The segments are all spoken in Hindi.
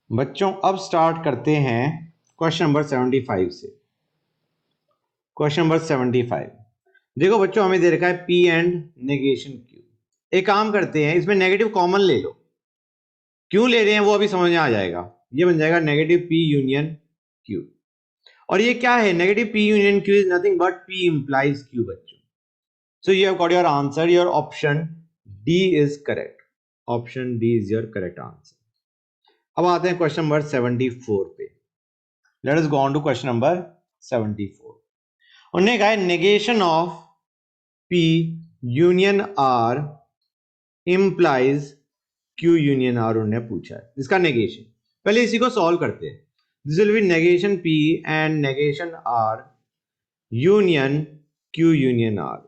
बच्चों अब स्टार्ट करते हैं क्वेश्चन नंबर 75 से। क्वेश्चन नंबर 75 देखो बच्चों, हमें दे रखा है P एंड नेगेशन Q। एक काम करते हैं, इसमें नेगेटिव कॉमन ले लो। क्यों ले रहे हैं वो अभी समझ में आ जाएगा। ये बन जाएगा नेगेटिव P यूनियन Q। और ये क्या है? Negative P union Q is nothing but P implies Q बच्चों। So you have got your answer. Your option D is correct. Option D is your correct answer. अब आते हैं क्वेश्चन नंबर 74 पे। Let us go on to question number 74। उन्होंने कहा negation of P union R implies Q union R उन्होंने पूछा है। इसका नेगेशन पहले इसी को सॉल्व करते हैं। This will be negation P and negation R union Q union R।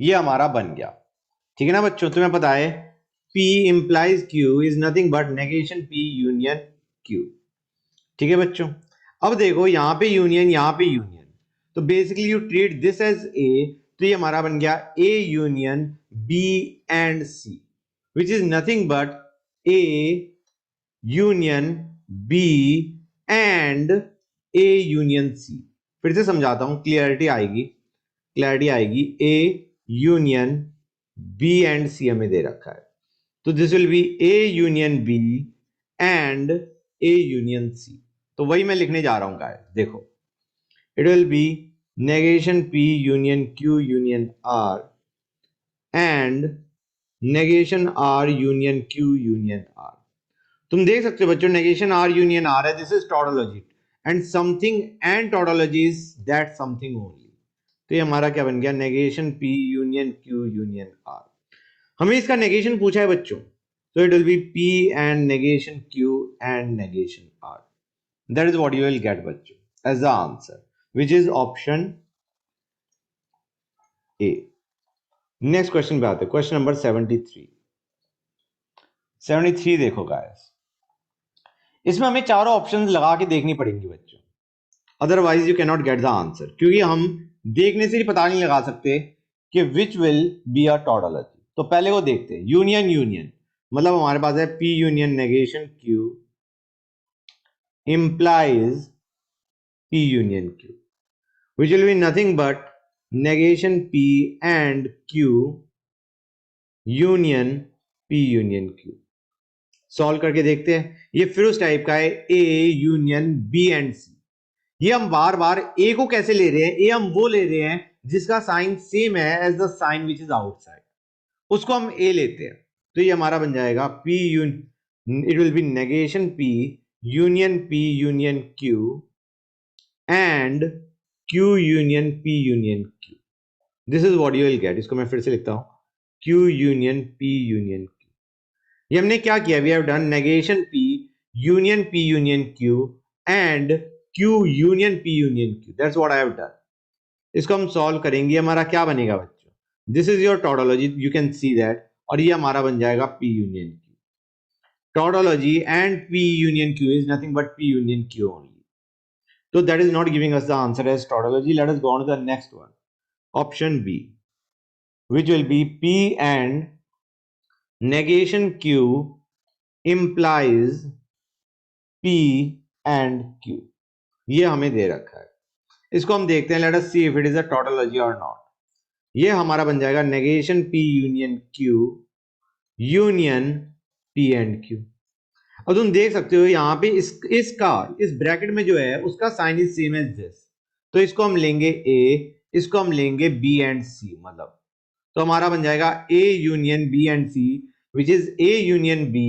ये हमारा बन गया। ठीक है ना बच्चों, तुम्हें पता है P implies Q is nothing but negation P union Q। ठीक है बच्चों, अब देखो यहां पे यूनियन, यहां पे यूनियन, तो basically you treat this as a, तो ये हमारा बन गया A union B and C which is nothing but A union B and A union C। फिर से समझाता हूं, क्लियरिटी आएगी। A union B and C हमें दे रखा है, तो this will be A union B and A union C। तो वही मैं लिखने जा रहा हूं गाइस। देखो, it will be negation P union Q union R and negation R union Q union R। तुम देख सकते हो बच्चों, नेगेशन R यूनियन R है, this is tautology and something and tautology is that something only. तो ये हमारा क्या बन गया? Negation P union Q union R। हमें इसका नेगेशन पूछा है बच्चों, so it will be P and negation Q and negation R. That is what you will get बच्चों as the answer, which is option A. Next question पे आते हैं, question number 73. 73 देखो guys, इसमें हमें चारों ऑप्शंस लगा के देखनी पड़ेंगी बच्चों, otherwise you can not gate the answer. क्योंकि हम देखने से ही पता नहीं लगा सकते कि विच विल बी अ टोटोलॉजी। तो पहले वो देखते हैं, यूनियन मतलब हमारे पास है P union negation Q implies P union Q, which will be nothing but negation P and Q union P union Q। Solve करके देखते हैं। ये फिर उस टाइप का है, A union B and C। ये हम बार बार A को कैसे ले रहे हैं? A हम वो ले रहे हैं जिसका साइन सेम है as the sign which is outside, उसको हम A लेते हैं। तो ये हमारा बन जाएगा P it will be negation P union P union Q and Q union P union Q। This is what you will get. इसको मैं फिर से लिखता हूं, Q union P union Q। ये हमने क्या किया? We have done negation P union P union Q and Q union P union Q। That's what I have done. इसको हम सॉल्व करेंगे, हमारा क्या बनेगा बच्चों? This is your tautology, you can see that, और ये हमारा बन जाएगा P union Q। Tautology and P union Q is nothing but P union Q only. So that is not giving us the answer as tautology. Let us go on to the next one. Option B, which will be P and negation Q implies P and Q। ये हमें दे रखा है, इसको हम देखते हैं। Let us see if it is a tautology or not। ये हमारा बन जाएगा negation P union Q union P and Q। अब तुम देख सकते हो यहाँ पे इस ब्रैकेट में जो है उसका sign is same as this, तो इसको हम लेंगे A, इसको हम लेंगे B एंड C, मतलब तो हमारा बन जाएगा A union B and C which is A union B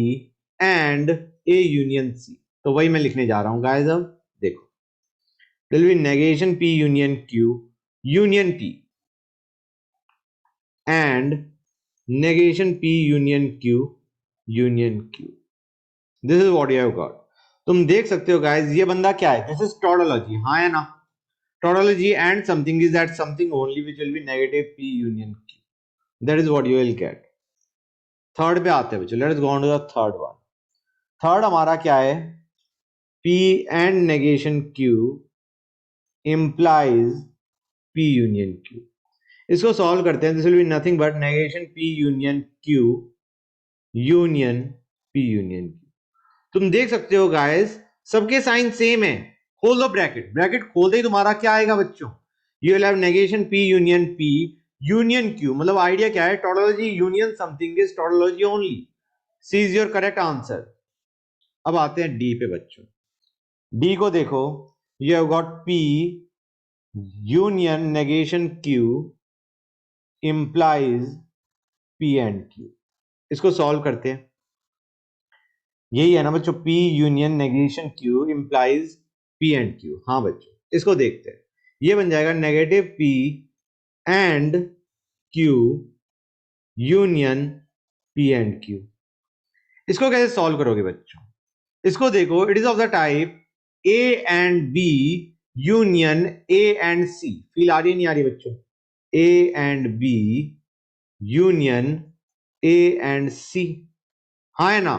and A union C। तो वही मैं लिखने जा रहा हूं गाइस। अब देखो, will be negation P union Q union P and negation P union Q union Q। This is what you have got. तुम देख सकते हो गाइस, ये बंदा क्या है? दिस इज टोटोलॉजी, हाँ है ना? Tautology and something is that something only which will be negative P union Q। That is what you will get. Third पे आते हैं बच्चों, let's go on to the third one. Third हमारा क्या है? P and negation Q implies P union Q। इसको सॉल्व करते हैं। This will be nothing but negation P union Q union P union Q। तुम देख सकते हो गाइस, सबके साइन सेम है। खोल दो ब्रैकेट, ब्रैकेट खोलते ही तुम्हारा क्या आएगा बच्चों, you will have negation P union P union Q। मतलब आइडिया क्या है, tautology union something is tautology only. C is your correct answer. अब आते हैं डी पे बच्चों। डी को देखो, you have got P union negation Q implies P and Q। इसको सॉल्व करते हैं। यही है ना बच्चों, P union negation Q implies P and Q। हाँ बच्चों, इसको देखते हैं। ये बन जाएगा negative P and Q union P and Q। इसको कैसे सॉल्व करोगे बच्चों, इसको देखो, it is of the type A and B union A and C। Feel आ रही है नहीं आ रही बच्चों, A and B union A and C। हाँ है ना।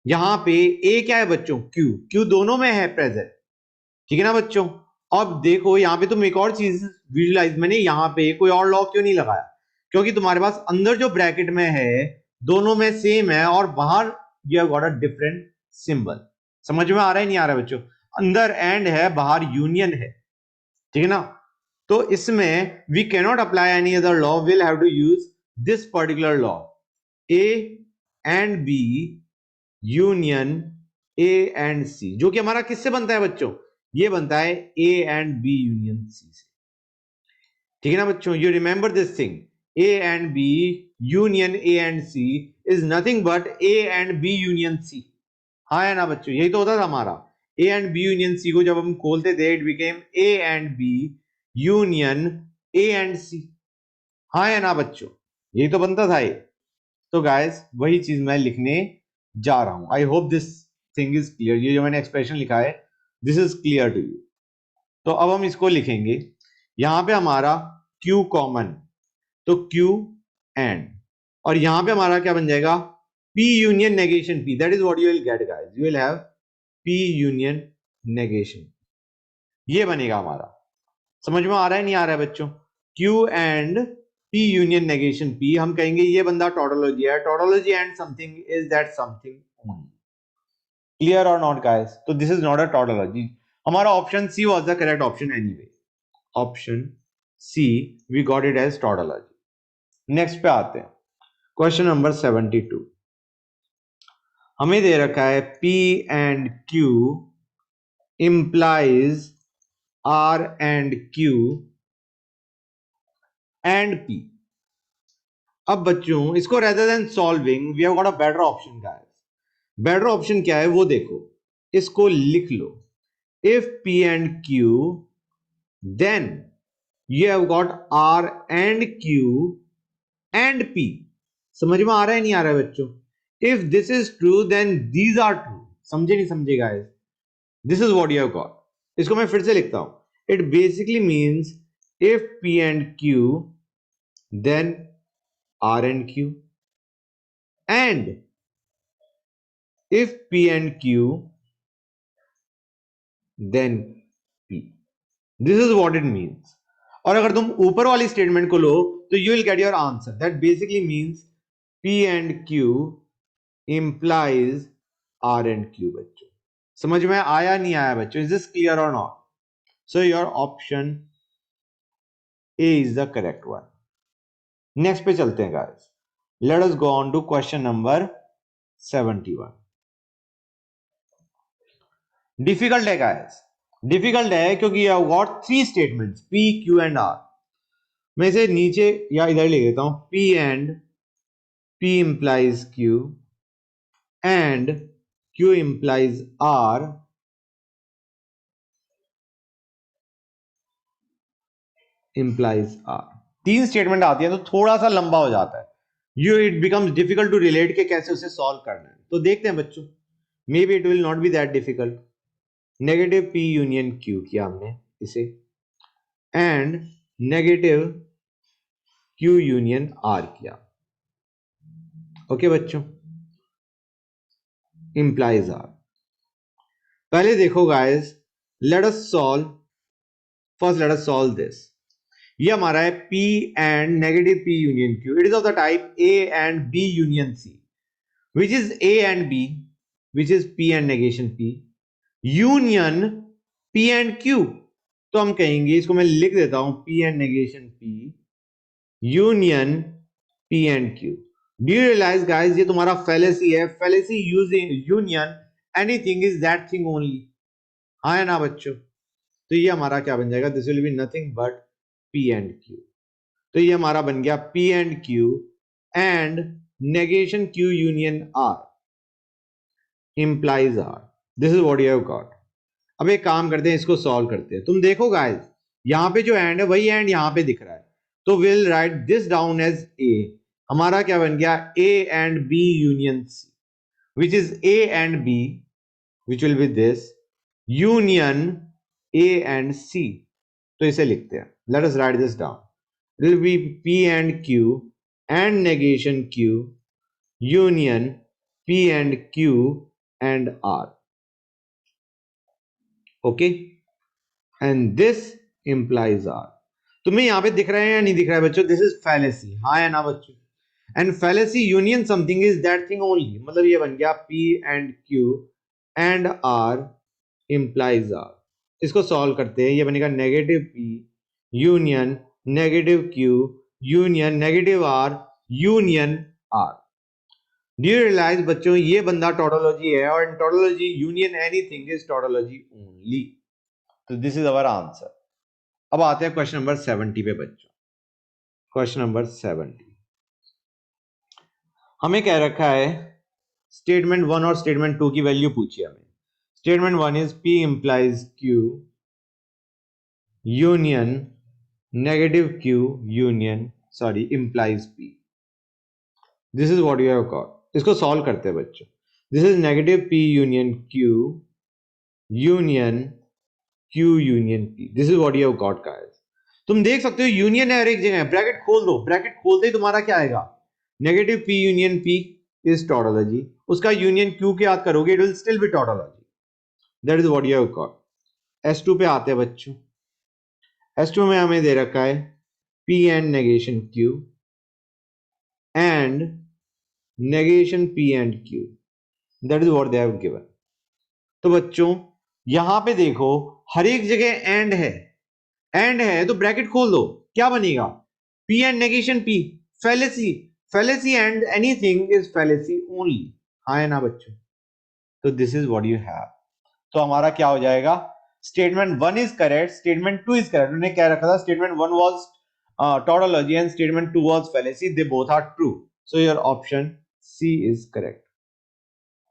यहां पे A क्या है बच्चों, Q दोनों में है प्रेजेंट, ठीक है ना बच्चों। अब देखो यहां पे तुम एक और चीज विजुलाइज, मैंने यहां पे कोई और लॉ क्यों नहीं लगाया, क्योंकि तुम्हारे पास अंदर जो ब्रैकेट में है दोनों में सेम है और बाहर you have got a different symbol. समझ में आ रहा है नहीं आ रहा है बच्चों, अंदर एंड है बाहर यूनियन है, ठीक है ना। तो इसमें we can not apply any other law, will have to use this particular law, A and B union A and C, जो कि हमारा किससे बनता है बच्चों, ये बनता है A and B union C से, ठीक है ना बच्चों। You remember this thing, A and B union A and C is nothing but A and B union C. हाँ है ना बच्चों, यही तो होता था हमारा, A and B union C को जब हम खोलते थे it became A and B union A and C. हाँ है ना बच्चों, यही तो बनता था ये। तो गाइस वही चीज मैं लिखने जा रहा हूं। I hope this thing is clear. ये जो मैंने एक्सप्रेशन लिखा है this is clear to you. तो अब हम इसको लिखेंगे, यहां पे हमारा Q कॉमन, तो Q एंड, और यहां पे हमारा क्या बन जाएगा, P union negation P। That is what you will get guys, you will have P union negation, ये बनेगा हमारा। समझ में आ रहा है नहीं आ रहा है बच्चों, Q and P union negation P, हम कहेंगे ये बंदा टोटोलॉजी है, tautology and something is that something only. Clear और नॉट गाइस, तो this is not a tautology. हमारा option C was the correct option anyway, option C we got it as tautology. Next पे आते हैं, क्वेश्चन नंबर 72। हमें दे रखा है P and Q implies R and Q and P। अब बच्चों इसको rather than solving we have got a better option guys. Better option क्या है वो देखो, इसको लिख लो, if P and Q then you have got R and Q and P। समझ में आ रहा है नहीं आ रहा है बच्चों, if this is true then these are true. समझे नहीं समझे guys, this is what you have got. इसको मैं फिर से लिखता हूं, it basically means if P and Q then R and Q, and if P and Q then P, this is what it means। और अगर तुम ऊपर वाली स्टेटमेंट को लो तो you will get your answer, that basically means P and Q implies R and Q। बच्चों समझ में आया नहीं आया बच्चों, इज दिस क्लियर और not? So your option A is the correct one. Next पे चलते हैं guys, let us go on to question number 71। Difficult है गाइस, डिफिकल्ट है क्योंकि you have got three statements P Q and R। मैं इसे नीचे या इधर ले लेता हूं, P and P implies Q and Q implies R implies R। तीन स्टेटमेंट आती है तो थोड़ा सा लंबा हो जाता है, you it becomes difficult to relate के कैसे उसे सॉल्व करना है। तो देखते हैं बच्चों, may be it will not B that difficult. Negative P union Q किया हमने इसे, and negative Q union R किया। ओके बच्चों, इंप्लाइज R। पहले देखो guys, let us solve, first let us solve this. ये हमारा है P and negative P union Q, it is of the type A and B union C, which is A and B which is P and negation P, union P and Q, तो हम कहेंगे, इसको मैं लिख देता हूं, P and negation P union P and Q. Do you realise guys, ये तुम्हारा फेलेसी है. Fallacy using union anything is that thing only. हाँ है ना बच्चों? तो ये हमारा क्या बन जाएगा, this will be nothing but P and Q. तो ये हमारा बन गया P and Q and negation Q union R implies R. This is what you have got. अब एक काम करते हैं, इसको सॉल्व करते हैं. तुम देखो गाइस, यहां पे जो एंड है वही एंड यहां पे दिख रहा है, तो will write this down as A. हमारा क्या बन गया, A and B union C, which is A and B, which will be this union A and C. तो इसे लिखते हैं, let us write this down. It will be P and Q and negation Q union P and Q and R. Okay, and this implies R. तुम्हें यहां पे दिख रहा है या नहीं दिख रहा है बच्चों? This is fallacy. हाँ है ना बच्चों? And fallacy union something is that thing only, मतलब ये बन गया P and Q and R implies R. इसको सॉल्व करते हैं, ये बनेगा negative P union negative Q union negative R union R. Do you realise बच्चों, ये बंदा टोटोलॉजी है, और इन tautology union anything is tautology only. तो दिस इज अवर आंसर. अब आते हैं क्वेश्चन नंबर 70 पे बच्चों. क्वेश्चन नंबर 70 हमें कह रखा है, स्टेटमेंट 1 और स्टेटमेंट 2 की वैल्यू पूछी हमें. Statement 1 is P implies Q union negative Q union implies P. This is what you have got. इसको सॉल्व करते हैं बच्चों. This is negative P union Q union Q union P. This is what you have got guys. तुम देख सकते हो यूनियन है हर एक जगह. ब्रैकेट खोल दो, ब्रैकेट खोलते ही तुम्हारा क्या आएगा, negative P union P is tautology. उसका यूनियन Q के याद करोगे, it will still be tautology. That is what you have got. S2 पे आते हैं बच्चों. S2 में हमें दे रखा है P and negation Q and negation P and Q. That is what they have given. तो बच्चों यहां पे देखो, हर एक जगह एंड है तो ब्रैकेट खोल दो, क्या बनेगा, P and negation P. Fallacy. Fallacy and anything is fallacy only. हाँ है ना बच्चों? तो this is what you have. तो हमारा क्या हो जाएगा, statement 1 is correct, statement 2 is correct. उन्होंने क्या रखा था, statement 1 was tautology and statement 2 was fallacy. They both are true. So your option C is correct.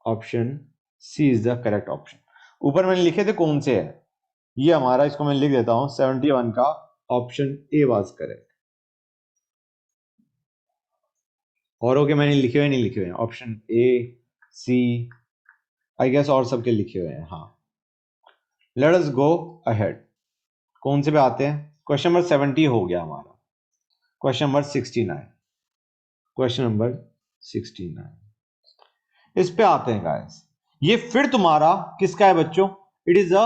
Option C is the correct option. ऊपर मैंने लिखे थे कौन से है, ये हमारा, इसको मैं लिख देता हूं, 71 का ऑप्शन ए वाज करेक्ट. और ओके, मैंने लिखे हुए नहीं लिखे हुए, option A C I guess और सबके लिखे हुए हैं. हाँ, लेट अस गो अहेड. कौन से पे आते हैं, क्वेश्चन नंबर 70 हो गया हमारा. Question number 69. क्वेश्चन नंबर 69 इस पे आते हैं गाइस. ये फिर तुम्हारा किसका है बच्चों, it is a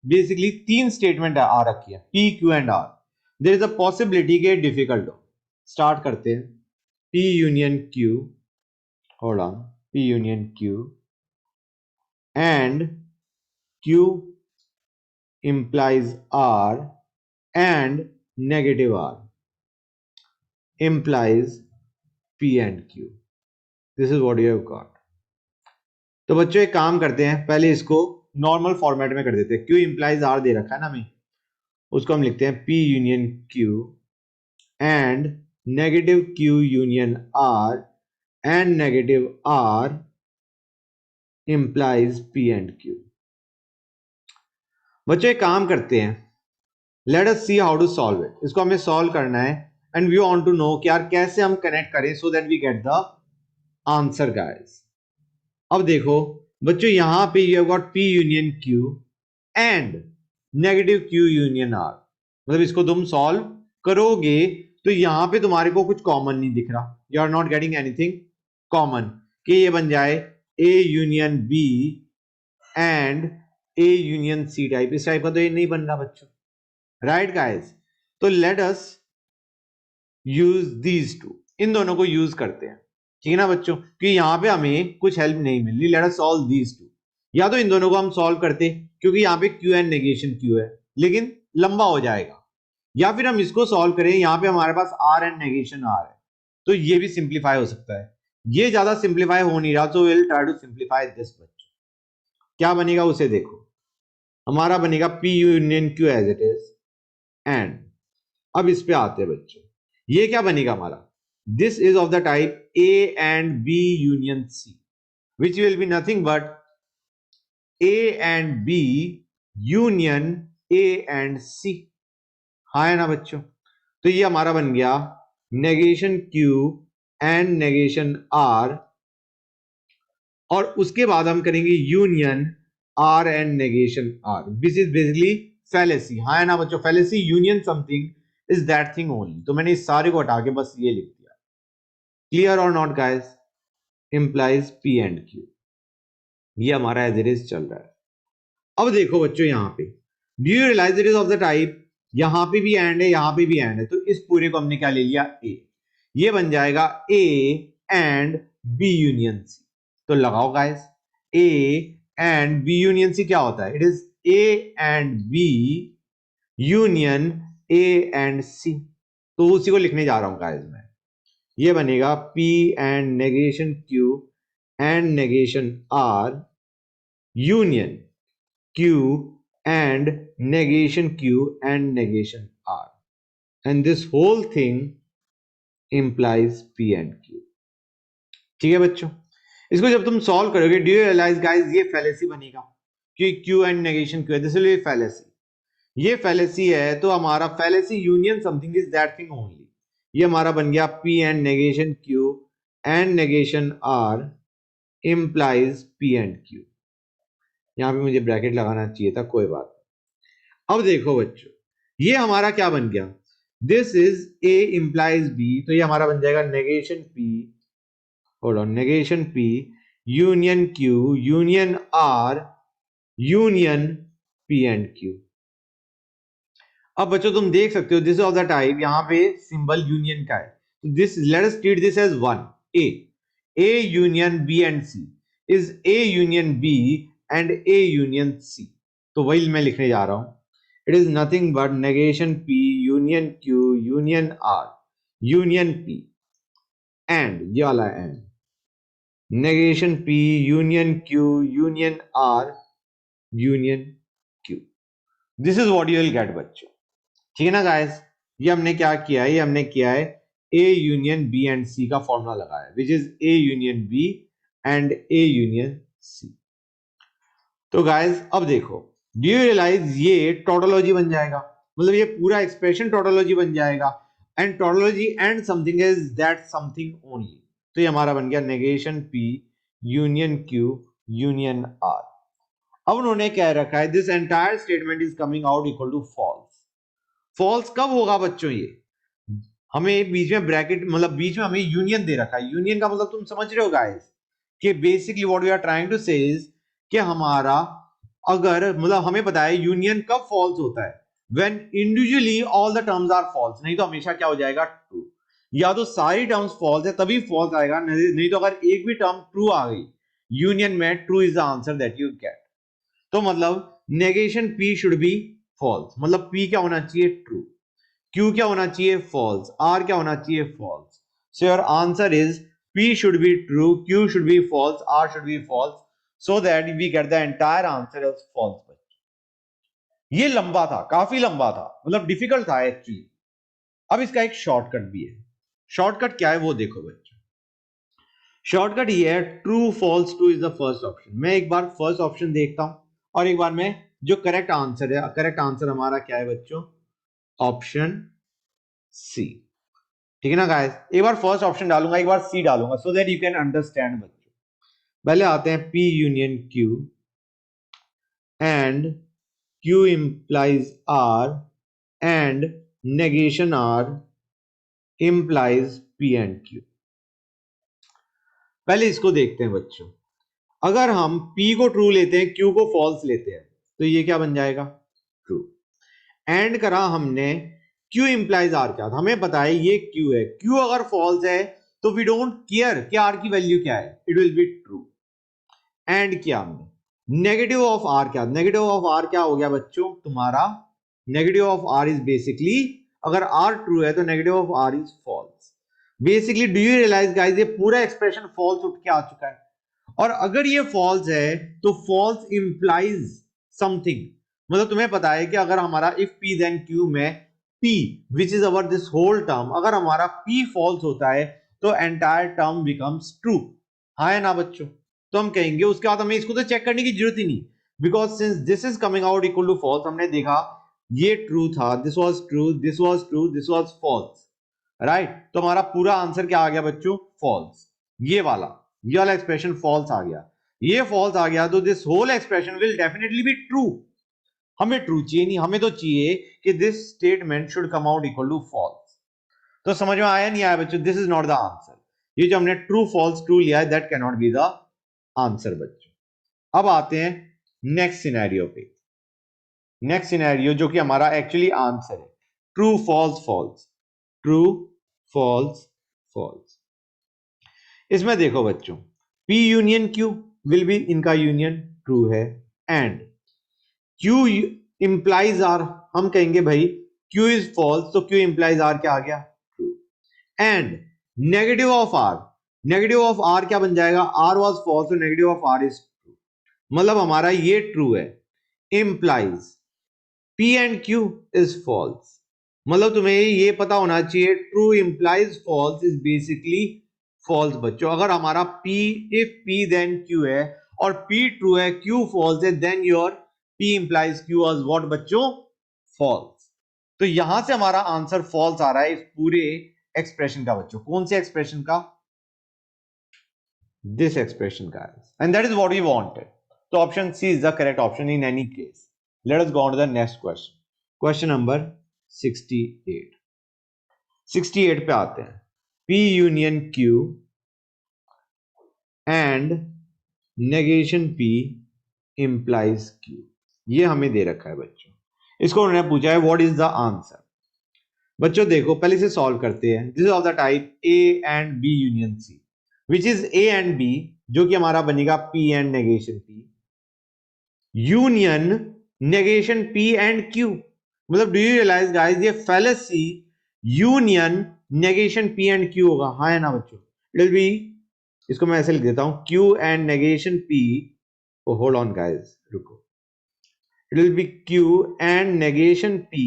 basically 3 statement आ रखी है, P Q and R. There is a possibility के डिफिकल्ट हो. स्टार्ट करते हैं. P union Q, hold on, P union Q and Q implies R and negative R implies P and Q. This is what you have got. तो बच्चों एक काम करते हैं, पहले इसको नॉर्मल फॉर्मेट में कर देते हैं. Q implies R दे रखा है ना हमें, उसको हम लिखते हैं P union Q and negative Q union R and negative R implies P and Q. बच्चों एक काम करते हैं, let us see how to solve it. इसको हमें सॉल्व करना है and we want to know कि यार कैसे हम कनेक्ट करें so that we get the answer guys. अब देखो बच्चों, यहां पे you have got P union Q and negative Q union R. मतलब इसको तुम सॉल्व करोगे तो यहां पे तुम्हारे को कुछ कॉमन नहीं दिख रहा, you are not getting anything common, कि ये बन जाए A union B and A union C type. इस टाइप का तो ये नहीं बन रहा बच्चों, राइट गाइस. तो let us use these two, इन दोनों को यूज करते हैं. ठीक है ना बच्चों, कि यहाँ पे हमें कुछ हेल्प नहीं मिल रही। Let us solve these two. या तो इन दोनों को हम सॉल्व करते, क्योंकि यहाँ पे क्यू एंड नेगेशन क्यू है, लेकिन लंबा हो जाएगा। या फिर हम इसको सॉल्व करें, यहाँ पे हमारे पास आर एंड नेगेशन आर है, तो ये भी सिंप्लीफाई हो सकता है। ये ज्यादा सिंप्लीफाई हो नहीं रहा, तो will try to simplify this बच्चों। क्या बनेगा उसे देखो, हमारा बनेगा P union Q as it is and, अब इस पे आते हैं बच्चों, ये क्या बनेगा हमारा, this is of the type A and B union C, which will be nothing but A and B union A and C। हाँ है ना बच्चों, तो ये हमारा बन गया negation Q and negation R, और उसके बाद हम करेंगे union R and negation R, which is basically fallacy. हाँ है ना बच्चों, fallacy union something is that thing only. तो मैंने इस सारे को हटा के बस ये लिख दिया। क्लियर और not guys, implies P and Q। ये हमारा एज इट इज चल रहा है। अब देखो बच्चों, यहाँ पे do you realise it is of the type, यहां पे भी एंड है, यहां पे भी एंड है, तो इस पूरे को हमने क्या ले लिया, ए। ये बन जाएगा A and B union C. तो लगाओ guys, A and B union C क्या होता है, it is A and B union A and C. तो उसी को लिखने जा रहा हूं गाइस मैं। ये बनेगा P and negation Q and negation R union Q and negation Q and negation R, and this whole thing implies P and Q। ठीक है बच्चों, इसको जब तुम सॉल्व करोगे, डू यू रियलाइज गाइस, ये फैलेसी बनेगा कि Q एंड नेगेशन Q है, दिस विल बी फैलेसी। ये फैलेसी है, तो हमारा fallacy union something is that thing only. ये हमारा बन गया P and negation Q and negation R implies P and Q। यहां पे मुझे ब्रैकेट लगाना चाहिए था, कोई बात। अब देखो बच्चों, ये हमारा क्या बन गया, this is A implies B, तो ये हमारा बन जाएगा negation P, hold on, negation P union Q union R union P and Q। अब बच्चों तुम देख सकते हो, दिस ऑफ द टाइप, यहां पे सिंबल यूनियन का है, तो this let us treat this as one, A union B and C is A union B and A union C। तो वही मैं लिखने जा रहा हूं, it is nothing but negation P union Q union R union P and ये वाला and negation P union Q union R union Q। this is what you will get बच्चों। ठीक है ना गाइस, ये हमने क्या किया है, ये हमने किया है A union B and C का फॉर्मूला लगाया, which is A union B and A union C। तो गाइस अब देखो, डू यू रियलाइज ये टोटोलॉजी बन जाएगा, मतलब ये पूरा एक्सप्रेशन टोटोलॉजी बन जाएगा, and tautology and something is that something only. तो ये हमारा बन गया negation P union Q union R। अब उन्होंने क्या रखा है, this entire statement is coming out equal to false. False कब होगा बच्चों, ये हमें बीच में ब्रैकेट, मतलब बीच में हमें यूनियन दे रखा है। यूनियन का मतलब तुम समझ रहे हो गाइस, कि basically what we are trying to say is कि हमारा, अगर मतलब हमें पता है यूनियन कब फॉल्स होता है, when individually all the terms are false, नहीं तो हमेशा क्या हो जाएगा, ट्रू। या तो सारी टर्म्स फॉल्स है तभी फॉल्स आएगा, नहीं तो अगर एक भी टर्म ट्रू आ गई यूनियन में, true is the answer that you get. तो मतलब negation P should be false, मतलब P क्या होना चाहिए, ट्रू। Q क्या होना चाहिए, फॉल्स। R क्या होना चाहिए, false. So your answer is P should be true, Q should be false, R should be false, so that we get the entire answer as false। ये लंबा था, काफी लंबा था, मतलब डिफिकल्ट था एक्चुअली। अब इसका एक शॉर्टकट भी है। शॉर्टकट क्या है वो देखो बच्चों, शॉर्टकट ये है true false true is the first option. मैं एक बार फर्स्ट ऑप्शन देखता हूं, और एक बार मैं जो करेक्ट आंसर है, करेक्ट आंसर हमारा क्या है बच्चों, ऑप्शन सी। ठीक है ना गाइस, एक बार फर्स्ट ऑप्शन डालूंगा, एक बार सी डालूंगा, so that you can understand बच्चों। पहले आते हैं P union Q and Q implies R and negation R implies P and Q। पहले इसको देखते हैं बच्चों, अगर हम P को ट्रू लेते हैं, Q को फॉल्स लेते हैं, तो ये क्या बन जाएगा, ट्रू। एंड करा हमने, Q implies R क्या था, हमें पता है ये Q है, Q अगर फॉल्स है तो वी डोंट केयर कि आर की वैल्यू क्या है, it will be true. And किया हमने, नेगेटिव ऑफ आर क्या, नेगेटिव ऑफ आर क्या हो गया बच्चों तुम्हारा, negative of R is basically, अगर आर ट्रू है तो negative of R is false. Basically do you realise guys ये पूरा एक्सप्रेशन फॉल्स उठ के आ चुका है, और अगर ये फॉल्स है तो फॉल्स इंप्लाइज समथिंग। मतलब तुम्हें पता है कि अगर हमारा इफ p देन q में p which is our this whole term, अगर हमारा p फॉल्स होता है तो एंटायर टर्म बिकम्स ट्रू, हाँ है ना बच्चों। तो हम कहेंगे उसके बाद हमें इसको तो चेक करने की जरूरत ही नहीं, because since this is coming out equal to false, हमने देखा ये ट्रू था, this was true, this was true, this was false, right. तो हमारा पूरा आंसर क्या आ गया बच्चों, फॉल्स। ये वाला एक्सप्रेशन फॉल्स आ गया, ये फॉल्स आ गया, तो this whole expression will definitely be true. हमें ट्रू चाहिए नहीं, हमें तो चाहिए कि this statement should come out equal to false. तो समझ में आया नहीं आया बच्चों, this is not the answer. ये जो हमने ट्रू फॉल्स ट्रू लिया है that can not be the answer बच्चों। अब आते हैं नेक्स्ट सिनेरियो पे, नेक्स्ट सिनेरियो जो कि हमारा एक्चुअली आंसर है, true false false, true false false. इसमें देखो बच्चों, P union Q will be इनका यूनियन ट्रू है, एंड Q इंप्लाइज R, हम कहेंगे भाई Q इज फॉल्स, तो Q इंप्लाइज R क्या आ गया, true. And negative of R, negative of R क्या बन जाएगा, R वाज फॉल्स तो negative of R is true, मतलब हमारा ये ट्रू है, implies P and Q is false. मतलब तुम्हें ये पता होना चाहिए true implies false is basically false बच्चों। अगर हमारा P if P then Q है और P ट्रू है Q फॉल्स है, then your P implies Q was what बच्चों, फॉल्स। तो यहां से हमारा आंसर फॉल्स आ रहा है इस पूरे एक्सप्रेशन का बच्चों। कौन से एक्सप्रेशन का, दिस एक्सप्रेशन का, and that is what we wanted. तो option C is the correct option in any case. Let us go on to the next question, question number 68। 68 पे आते हैं, P union Q and negation P implies Q, ये हमें दे रखा है बच्चों। इसको उन्होंने पूछा है व्हाट इज द आंसर। बच्चों देखो पहले से सॉल्व करते हैं। This is of the type A and B union C, which is A and B, जो कि हमारा बनेगा P and negation P union negation P and Q। मतलब डू यू रियलाइज गाइस ये fallacy union negation P and Q होगा, हाँ है ना बच्चों। इट विल बी, इसको मैं ऐसे लिख देता हूं, Q and negation P, hold on guys रुको, it will be Q and negation P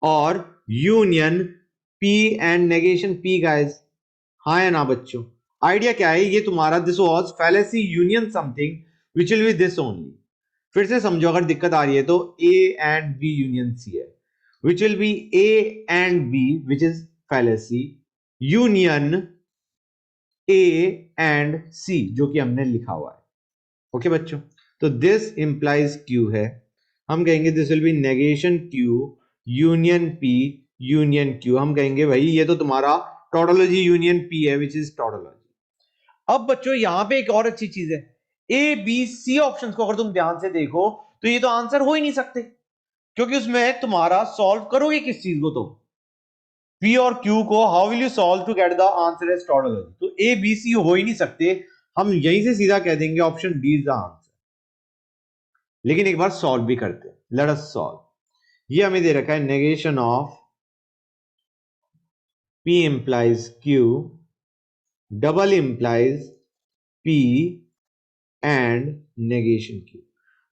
और union P and negation P guys, हाँ है ना बच्चों। आइडिया क्या है, ये तुम्हारा this was fallacy union something which will be this only. फिर से समझो अगर दिक्कत आ रही है तो A and B union C है, विच will be A and B which is fallacy union A and C, जो कि हमने लिखा हुआ है। ओके बच्चों, तो दिस इंप्लाइज Q है, हम कहेंगे this will be negation Q union P union Q। हम कहेंगे भाई ये तो तुम्हारा टोटोलॉजी यूनियन P है विच इज टोटोलॉजी। अब बच्चों यहां पे एक और अच्छी चीज है, ए बी सी ऑप्शन को अगर तुम ध्यान से देखो तो ये तो आंसर हो ही नहीं सकते, क्योंकि उसमें तुम्हारा सॉल्व करोगे किस चीज को, तुम P और Q को how will you solve to get the answer as tautology. तो ए बी सी हो ही नहीं सकते, हम यहीं से सीधा कह देंगे option D is the answer. लेकिन एक बार सॉल्व भी करते हैं, लेट अस सॉल्व। ये हमें दे रखा है negation of P implies Q double implies P and negation Q।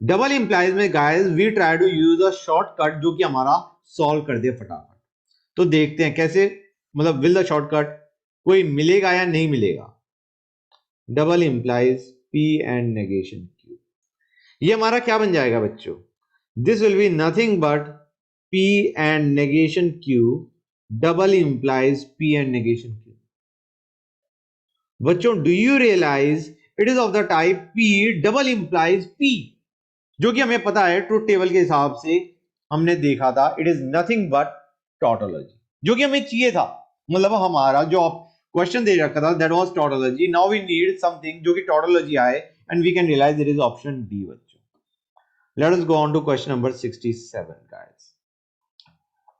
Double implies में guys we try to use a shortcut जो कि हमारा सॉल्व कर दे फटाफट। तो देखते हैं कैसे, मतलब विल द शॉर्टकट कोई मिलेगा या नहीं मिलेगा। Double implies P and negation Q, ये हमारा क्या बन जाएगा बच्चों, this will be nothing but P and negation Q double implies P and negation Q। बच्चों do you realise it is of the type P double implies P, जो कि हमें पता है ट्रुथ टेबल के हिसाब से हमने देखा था it is nothing but tautology, जो कि हमें चाहिए था। मतलब हमारा जो क्वेश्चन दे रखा था that was tautology, now we need something जो कि टोटोलॉजी आए and we can realize it is option D बच्चों। Let us go on to question number 67 guys.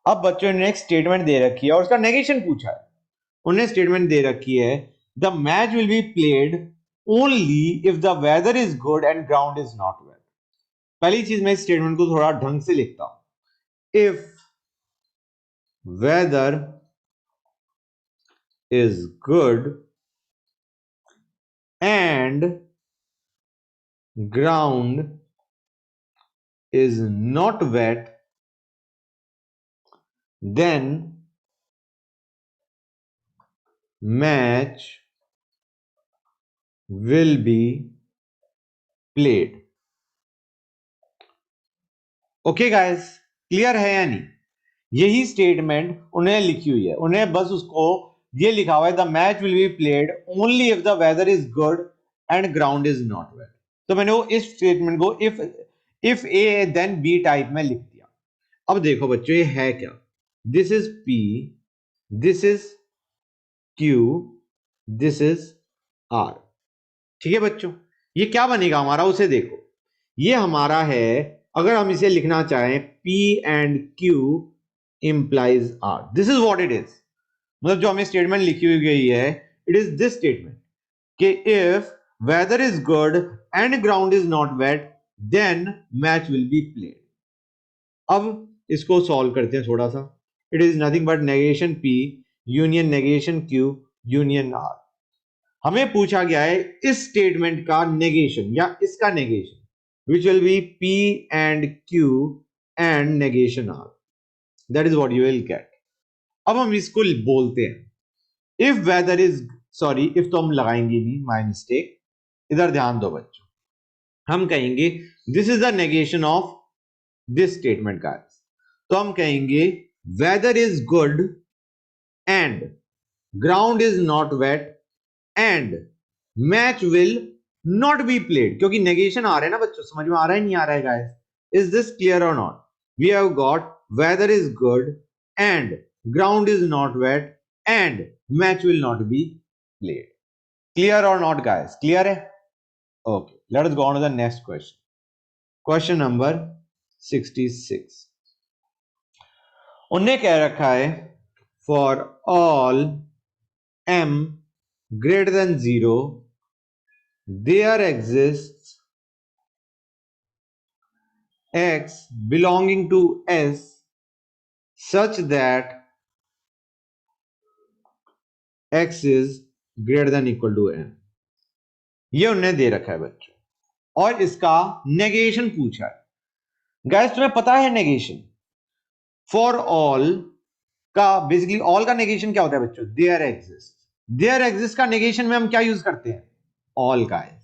अब बच्चों ने एक स्टेटमेंट दे रखी है और उसका नेगेशन पूछा है। उन्हें स्टेटमेंट दे रखी है the match will be played only if the weather is good and ground is not wet. पहली चीज मैं इस स्टेटमेंट को थोड़ा ढंग से लिखता हूं। If weather is good and ground is not wet, then match will be played. Okay guys, clear है या नहीं? यही स्टेटमेंट उन्हें लिखी हुई है। उन्हें बस उसको ये लिखा हुआ है the match will be played only if the weather is good and ground is not wet. तो मैंने वो इस स्टेटमेंट को if A then B type में लिख दिया। अब देखो बच्चों ये है क्या? This is P, this is Q, this is R. ठीक है बच्चों, ये क्या बनेगा हमारा उसे देखो। ये हमारा है, अगर हम इसे लिखना चाहें P and Q implies R, this is what it is. मतलब जो हमें स्टेटमेंट लिखी हुई गई है, इट इज दिस स्टेटमेंट कि if weather is good and ground is not wet then match will be played. अब इसको सॉल्व करते हैं थोड़ा सा। It is nothing but negation P union negation Q union R। हमें पूछा गया है इस स्टेटमेंट का नेगेशन या इसका negation, which will be P and Q and negation R. That is what you will get. अब हम इसको बोलते हैं if weather is sorry if तो हम लगाएंगे नहीं, my mistake, इधर ध्यान दो बच्चों। हम कहेंगे this is the negation of this statement guys। तो हम कहेंगे weather is good and ground is not wet and match will not be played, क्योंकि नेगेशन आ रहा है ना बच्चों, समझ में आ रहा है नहीं आ रहा है गाइस? इज दिस क्लियर और not? We have got weather is good and ground is not wet and match will not be played. Clear और नॉट गाइस? क्लियर है? Okay, let us go on to the next question. Question number 66। उन्हें कह रखा है for all m greater than 0 there exists x belonging to S such that x is greater than equal to m। ये उन्हें दे रखा है बच्चों और इसका नेगेशन पूछा है। गाइस तुम्हें पता है नेगेशन फॉर ऑल का, बेसिकली ऑल का नेगेशन क्या होता है बच्चों? There exist. देयर एग्जिस्ट का नेगेशन में हम क्या यूज करते हैं? ऑल का है।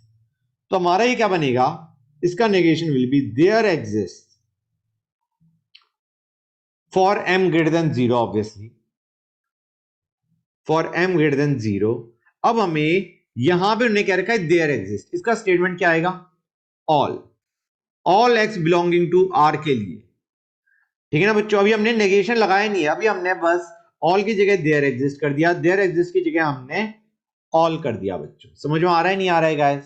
तो हमारा ये क्या बनेगा? इसका negation will be there exist for m greater than 0 obviously, for m greater than 0। अब हमें यहां पे उन्हें कह रखा है देयर एग्जिस्ट, इसका स्टेटमेंट क्या आएगा? All x belonging to r के लिए। ठीक है ना बच्चों? अभी हमने नेगेशन लगाया नहीं है, अभी हमने बस ऑल की जगह देयर एग्जिस्ट कर दिया, देयर एग्जिस्ट की जगह हमने ऑल कर दिया। बच्चों समझ में आ रहा है नहीं आ रहा है गाइस?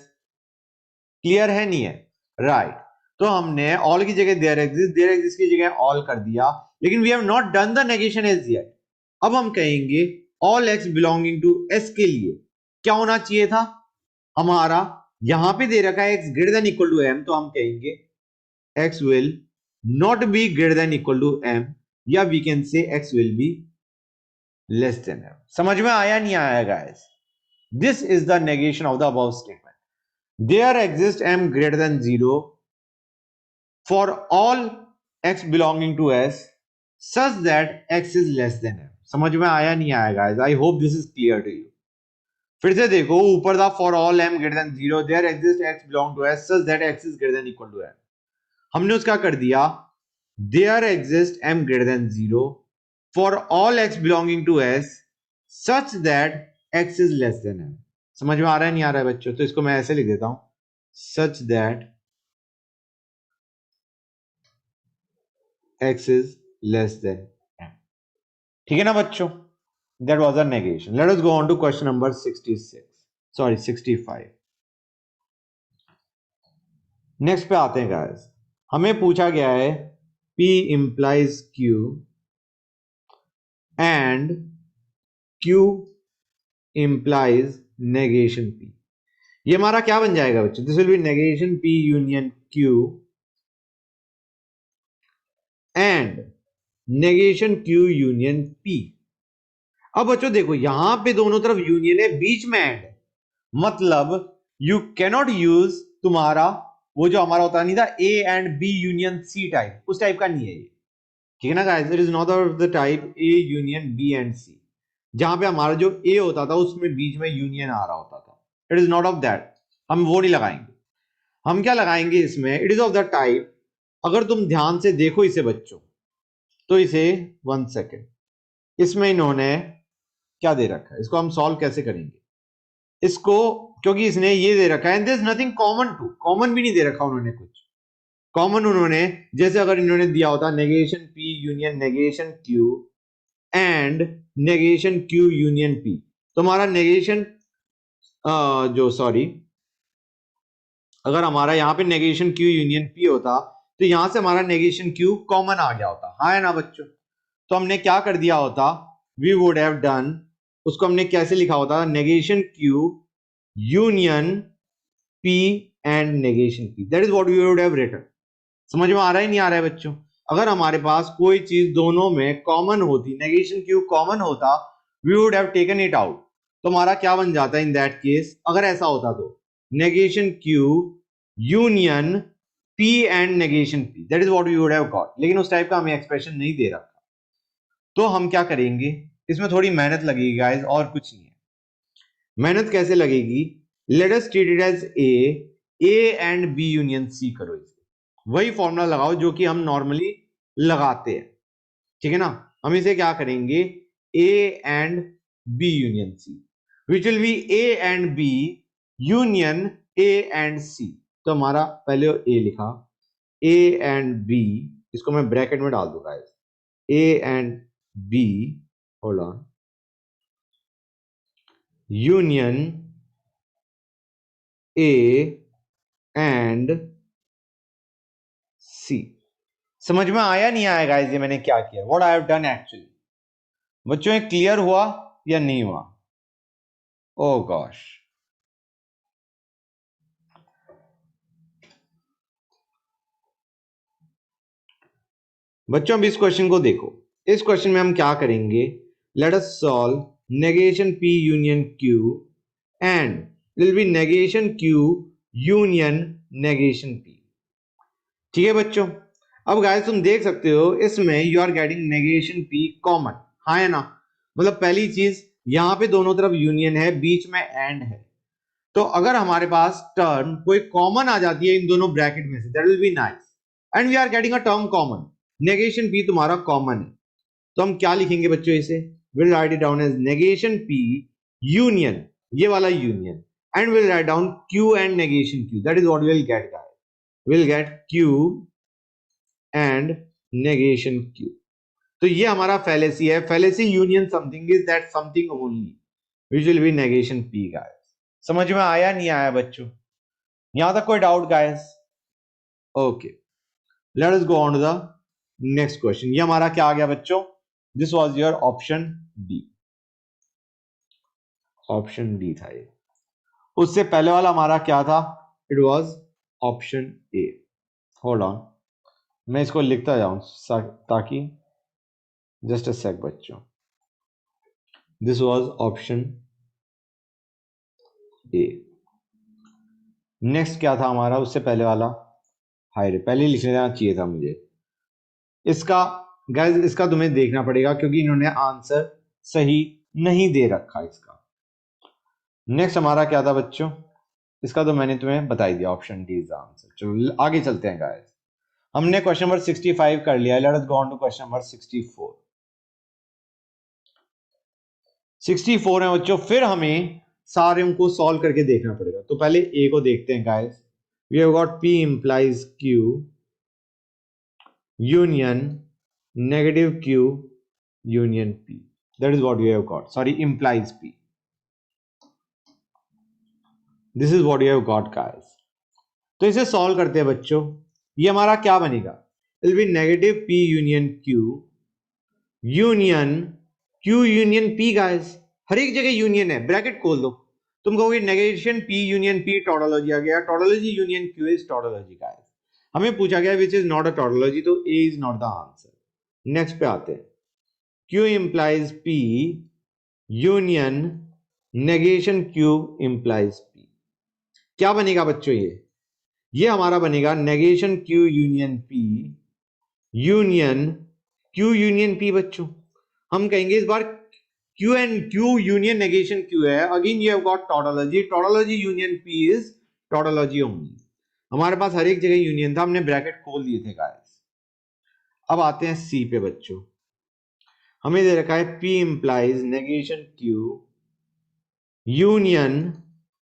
क्लियर है नहीं है? राइट। तो हमने ऑल की जगह देयर एग्जिस्ट की जगह ऑल कर दिया, लेकिन we have not done the negation as yet. अब हम कहेंगे all X belonging to S के लिए क्या होना चाहिए था हमारा? यहां पे दे रखा है X greater than equal to M, तो हम कहेंगे X will not be greater than equal to M, या we can say X will be less than M. समझ में आया नहीं आया guys? This is the negation of the above statement. There exist M greater than 0 for all x belonging to S such that x is less than m। समझ में आया नहीं आया guys? I hope this is clear to you. फिर से देखो ऊपर था for all m greater than 0 there exists x belong to S such that x is greater than equal to m। हमने उसका कर दिया there exists m greater than 0 for all x belonging to S such that x is less than m। समझ में आ रहा है नहीं आ रहा है बच्चों? तो इसको मैं ऐसे लिख देता हूं such that x is less than m। ठीक है ना बच्चों? That was a negation। Let us go on to question number 66, sorry 65। Next पे आते हैं गाइस। हमें पूछा गया है P implies Q and Q implies negation P। ये हमारा क्या बन जाएगा बच्चों? This will be negation P union Q and negation Q union P। अब बच्चों देखो यहां पे दोनों तरफ यूनियन है, बीच में एंड है, मतलब यू कैनॉट यूज तुम्हारा वो जो हमारा होता नहीं था A and B union C type, उस टाइप का नहीं है ये, ठीक है ना guys? It is not of the type A union B and C, जहां पे हमारा जो A होता था उसमें बीच में यूनियन आ रहा होता था। It is not of that, हम वो नहीं लगाएंगे। हम क्या लगाएंगे इसमें? It is of the type, अगर तुम ध्यान से देखो इसे बच्चों, तो इसे 1 सेकेंड, इसमें इन्होंने क्या दे रखा है, इसको हम सॉल्व कैसे करेंगे इसको, क्योंकि इसने ये दे रखा है, there is nothing common to, common भी नहीं दे रखा उन्होंने कुछ कॉमन। उन्होंने जैसे अगर इन्होंने दिया होता negation P union negation Q and negation Q union P, तो हमारा नेगेशन जो सॉरी अगर हमारा यहाँ पे नेगेशन Q यूनियन P होता तो यहां से हमारा नेगेशन Q कॉमन आ गया होता, हाँ है ना बच्चों? तो हमने क्या कर दिया होता, वी वुड हैव डन, उसको हमने कैसे लिखा होता, negation Q union P and negation P, that is what we would have written. समझ में आ रहा है नहीं आ रहा है बच्चों? अगर हमारे पास कोई चीज दोनों में कॉमन होती, नेगेशन Q कॉमन होता, we would have taken it out, तो हमारा क्या बन जाता है इन दैट केस, अगर ऐसा होता तो negation Q union P and negation P, that is what we would have got. लेकिन उस टाइप का हमें एक्सप्रेशन नहीं दे रखा, तो हम क्या करेंगे, इसमें थोड़ी मेहनत लगेगी गाइस, और कुछ नहीं है। मेहनत कैसे लगेगी? Let us treat it as A and B union C करो इसे, वही फॉर्मूला लगाओ जो कि हम नॉर्मली लगाते हैं, ठीक है ना? हम इसे क्या करेंगे, A and B union C, which will be A and B union A and C. तो हमारा पहले ए लिखा, ए एंड बी, इसको मैं ब्रैकेट में डाल दूंगा, A and B, hold on, union A and C. समझ में आया नहीं आया गाइस ये मैंने क्या किया, what I have done actually? बच्चों ये क्लियर हुआ या नहीं हुआ? ओ गॉश, बच्चों अब इस क्वेश्चन को देखो, इस क्वेश्चन में हम क्या करेंगे, let us solve negation P union Q and will be negation Q union negation P, ठीक है बच्चों? अब गाइस तुम देख सकते हो इसमें you are getting negation P common, हाँ है ना? मतलब पहली चीज यहां पे दोनों तरफ यूनियन है, बीच में एंड है, तो अगर हमारे पास टर्म कोई कॉमन आ जाती है इन दोनों ब्रैकेट में से, that will be nice, and we are getting a term common, negation P तुम्हारा कॉमन है, तो हम क्या लिखेंगे बच्चों इसे, will write it down as negation P union, ये वाला union, and will write down Q and negation Q, that is what we will get guys, will get Q and negation Q। तो ये हमारा फैलेसी है, fallacy union something is that something only which will be negation P guys। समझ में आया नहीं आया बच्चों? यहां तक कोई doubt guys? Okay, let us go on to the next question. ये हमारा क्या आ गया बच्चों, this was your option D, option D था ये। उससे पहले वाला हमारा क्या था, it was option A. Hold on, मैं इसको लिखता जाऊं ताकि, जस्ट अ सेक बच्चों, this was option A. Next क्या था हमारा उससे पहले वाला, हाय रे, पहले लिख लेना चाहिए था मुझे इसका। गाइस इसका तुम्हें देखना पड़ेगा क्योंकि इन्होंने आंसर सही नहीं दे रखा इसका। नेक्स्ट हमारा क्या था बच्चों, इसका तो मैंने तुम्हें बता ही दिया, ऑप्शन डी इज आंसर। चलो आगे चलते हैं गाइस, हमने क्वेश्चन नंबर 65 कर लिया, let us go on to question number 64। 64 है बच्चों, फिर हमें सारे उनको सॉल्व करके देखना पड़ेगा। तो पहले ए को देखते हैं guys, we have got P implies Q union negative Q union P, that is what we have got, sorry implies P, this is what you have got guys। तो इसे सॉल्व करते हैं बच्चों, ये हमारा क्या बनेगा, it will be negative P union Q union Q union P guys, हर एक जगह यूनियन है, ब्रैकेट खोल दो, तुम कहोगे negation P union P tautology आ गया, tautology union Q is tautology guys. हमें पूछा गया which is not a tautology, तो A is not the answer. Next पे आते हैं, Q implies P union negation Q implies P. क्या बनेगा बच्चों, ये हमारा बनेगा negation Q union P union Q union P. बच्चों हम कहेंगे इस बार Q and Q union negation Q है, again you have got tautology, tautology union P is tautology only. हमारे पास हर एक जगह यूनियन था, हमने ब्रैकेट खोल दिए थे गाइस। अब आते हैं सी पे बच्चों, हमें दे रखा है P implies negation Q union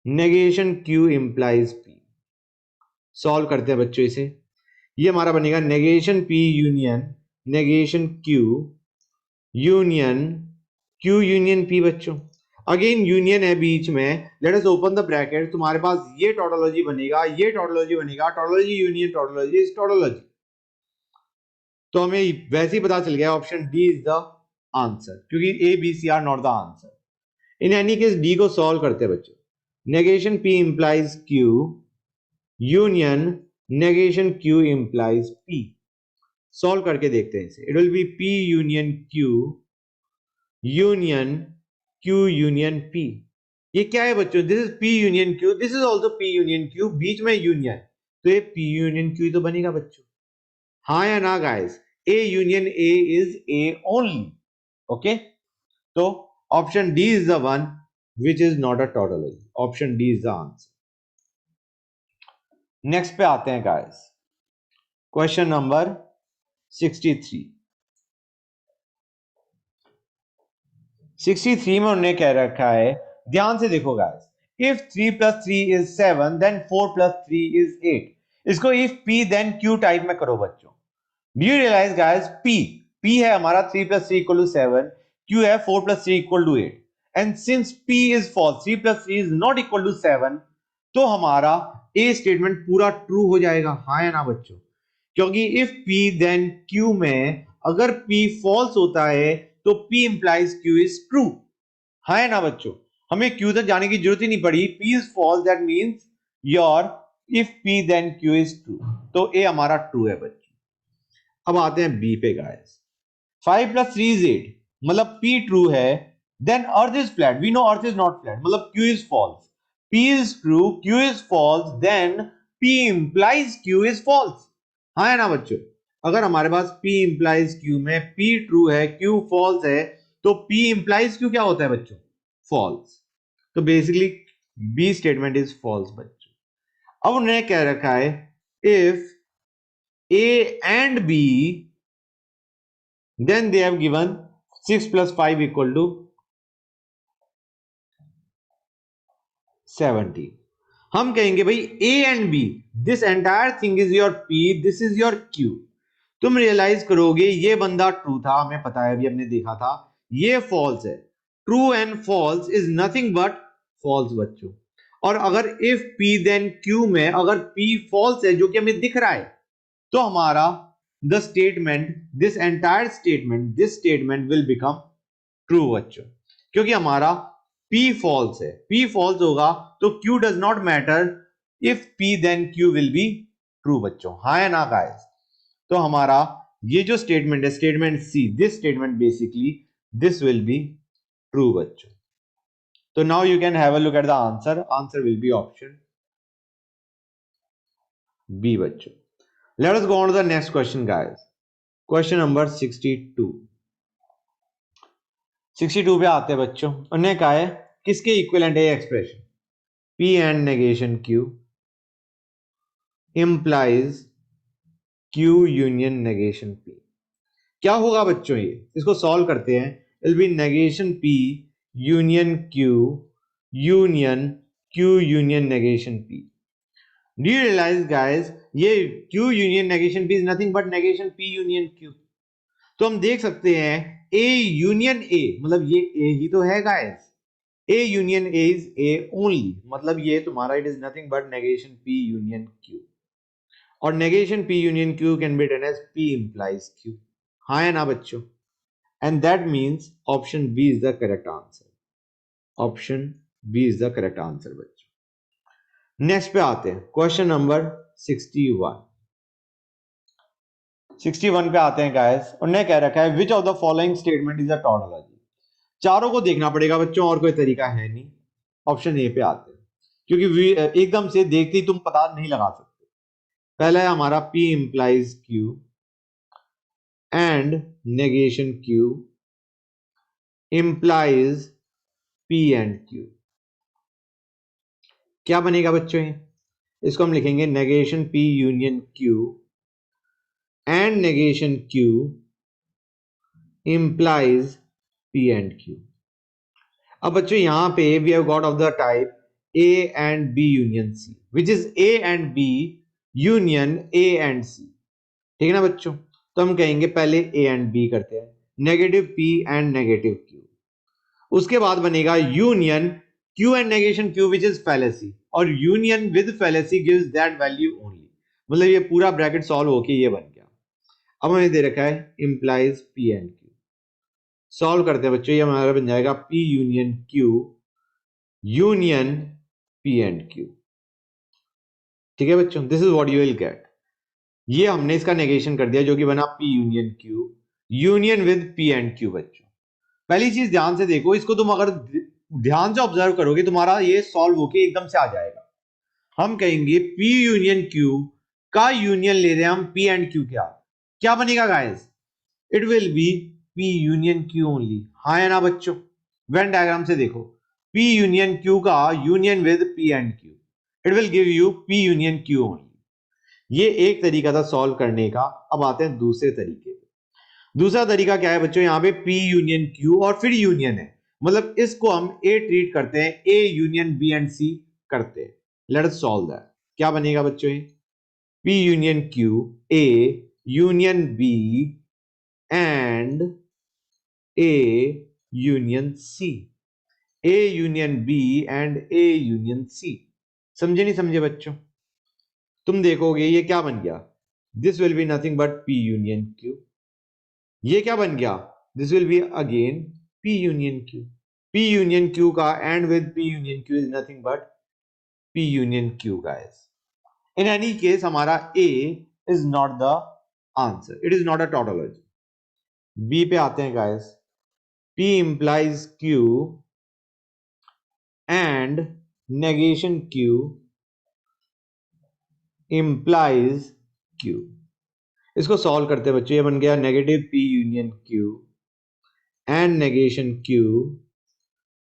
negation Q implies P. Solve करते हैं बच्चों इसे, ये हमारा बनेगा negation P union negation Q union Q union P. बच्चों अगेन यूनियन है बीच में, let us open the bracket, तुम्हारे पास ये टोटोलॉजी बनेगा, ये टोटोलॉजी बनेगा, tautology union tautology is tautology. तो हमें वैसे ही पता चल गया option D is the answer, क्योंकि A B C R not the answer. In any case D को सॉल्व करते हैं बच्चों, negation P implies Q union negation Q implies P. Solve करके देखते हैं इसे, it will be P union Q union Q union P. ये क्या है बच्चों, this is P union Q, this is also P union Q, बीच में यूनियन, तो ये पी यूनियन क्यू तो बनेगा बच्चों, हाँ या ना guys. A union A is A only, okay. तो option D is the one which is not a tautology, option D is the answer. Next पे आते हैं गाइस, क्वेश्चन नंबर 63। 63 में उन्होंने कह रखा है, ध्यान से देखो guys, if 3 + 3 is 7 then 4 + 3 is 8। इसको if P then Q type में करो बच्चों। Do you realise guys, P है हमारा 3 + 3 = 7, क्यू है 4 + 3 = 8, and since P is false, 3 + 3 is not equal to 7, तो हमारा ए स्टेटमेंट पूरा ट्रू हो जाएगा, हाँ या ना बच्चों। क्योंकि इफ पी देन क्यू में अगर पी फॉल्स होता है तो P implies Q is true, हाँ या ना बच्चों। हमें क्यू तक जाने की जरूरत ही नहीं पड़ी, P is false that means your if P then Q is true, तो ए हमारा ट्रू है बच्चों। अब आते हैं बी पे गाइस, 5 + 3 is 8, मतलब पी ट्रू है, then earth is flat, we know earth is not flat, मतलब Q is false, P is true Q is false, then P implies Q is false, हाँ है ना बच्चों। अगर हमारे पास P इंप्लाइज Q में P ट्रू है Q फॉल्स है, तो P इंप्लाइज Q क्या होता है बच्चों, फॉल्स। तो basically B statement is false बच्चों। अब उन्होंने कह रखा है if A and B then they have given 6 + 5 = 70। हम कहेंगे भाई A and B, this entire thing is your P, this is your Q। तुम रियलाइज करोगे ये बंदा ट्रू था, हमें पता है, अभी हमने देखा था, ये फॉल्स है। True and false is nothing but false बच्चों। और अगर इफ P देन Q में अगर P फॉल्स है, जो कि हमें दिख रहा है, तो हमारा the statement, this entire statement, this statement will become true बच्चों, क्योंकि हमारा P फॉल्स है। P फॉल्स होगा तो Q does not matter, if P then Q will be true बच्चों, हाँ या ना गाइस। तो हमारा ये जो स्टेटमेंट है, statement C, this statement basically this will be true बच्चों। तो now you can have a look at the answer, answer will be option B बच्चों। Let us go on to the next question guys, question number 62। 62 पे आते हैं बच्चों, उन्होंने कहा है किसके इक्विवेलेंट है expression, P and negation Q implies Q union negation P। क्या होगा बच्चों, ये इसको सॉल्व करते हैं, it will be negation P union Q union Q union negation P। Do you realise guys, ये Q union negation P is nothing but negation P union Q। तो हम देख सकते हैं A यूनियन A, मतलब ये A ही तो है guys, A union A is A only, मतलब ये तुम्हारा it is nothing but negation P union Q। और negation P union Q can be written as P implies Q, हाँ है ना बच्चों। and that means option B is the correct answer. Option B is the correct answer बच्चों। नेक्स्ट पे आते हैं, क्वेश्चन नंबर 61। 61 पे आते हैं गाइस, उन्होंने कह रखा है which of the following statement is a tautology. चारों को देखना पड़ेगा बच्चों, और कोई तरीका है नहीं। ऑप्शन ए पे आते हैं, क्योंकि एकदम से देखते ही तुम पता नहीं लगा सकते। पहला है हमारा P implies Q and negation Q implies P and Q। क्या बनेगा बच्चों ये? इसको हम लिखेंगे negation P union Q and negation Q implies P and Q। अब बच्चों यहां पे we have got of the type A and B union C, which is A and B union A and C। ठीक है ना बच्चों? तो हम कहेंगे पहले A and B करते हैं, negative P and negative Q। उसके बाद बनेगा union Q and negation Q which is fallacy, और union with fallacy gives that value only. मतलब ये पूरा ब्रैकेट सॉल्व होके ये बन गया। अब हमें दे रखा है implies P and Q। Solve करते हैं बच्चों, ये हमारा बन जाएगा P union Q union P and Q। ठीक है बच्चों, this is what you will gate. ये हमने इसका नेगेशन कर दिया जो कि बना P union Q union with P and Q। बच्चों पहली चीज ध्यान से देखो, इसको तुम अगर ध्यान से ऑब्जर्व करोगे तुम्हारा ये सॉल्व होके एकदम से आ जाएगा। हम कहेंगे P यूनियन Q का यूनियन ले रहे हैं हम P एंड Q के, क्या बनेगा guys? It will be P union Q only. हाँ है ना बच्चों? वेन डायग्राम से देखो, P यूनियन Q का union with P and Q, it will give you P union Q only. ये एक तरीका था सॉल्व करने का। अब आते हैं दूसरे तरीके पे। दूसरा तरीका क्या है बच्चों? यहाँ पे P यूनियन Q और फिर यूनियन है, मतलब इसको हम A ट्रीट करते हैं, A union B and C करते हैं। Let us solve that. क्या बनेगा बच्चों? ये P union Q A union B and A union C, A union B and A union C। समझे नहीं समझे बच्चों? तुम देखोगे ये क्या बन गया, this will be nothing but P union Q। ये क्या बन गया, this will be again P union Q। P union Q का and with P union Q is nothing but P union Q guys. In any case हमारा A is not the answer, it is not a tautology. B पे आते हैं guys, P implies Q and negation Q implies Q। इसको सॉल्व करते हैं बच्चों, ये बन गया negative P union Q and negation Q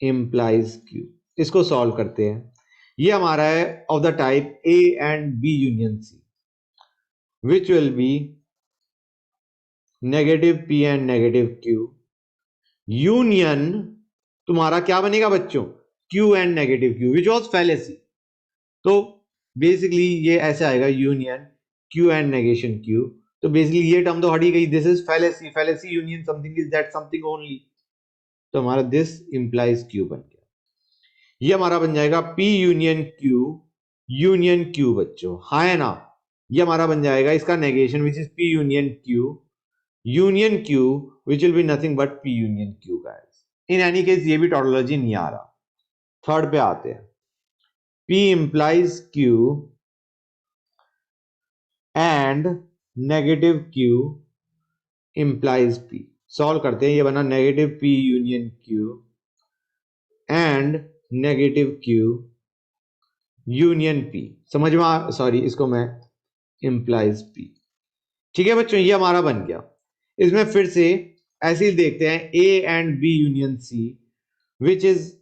implies Q। इसको सॉल्व करते हैं, ये हमारा है of the type A and B union C, which will be negative P and negative Q union तुम्हारा क्या बनेगा बच्चों? Q and negative Q which was fallacy. तो बेसिकली ये ऐसे आएगा union Q and negation Q। तो बेसिकली ये टर्म तो हट ही गई, this is fallacy, fallacy union something is that something only. तो हमारा दिस इंप्लाइज Q बन गया। ये हमारा बन जाएगा P union Q union Q बच्चों, हाँ है ना? ये हमारा बन जाएगा इसका negation which is P union Q union Q which will be nothing but P union Q guys. In any case ये भी टॉटोलॉजी नहीं आ रहा। थर्ड पे आते हैं, P implies Q and negative Q implies P। Solve करते हैं, ये बना negative P union Q and negative Q union P। समझ में सॉरी इसको मैं implies P। ठीक है बच्चों, ये हमारा बन गया। इसमें फिर से ऐसे ही देखते हैं A and B union C which is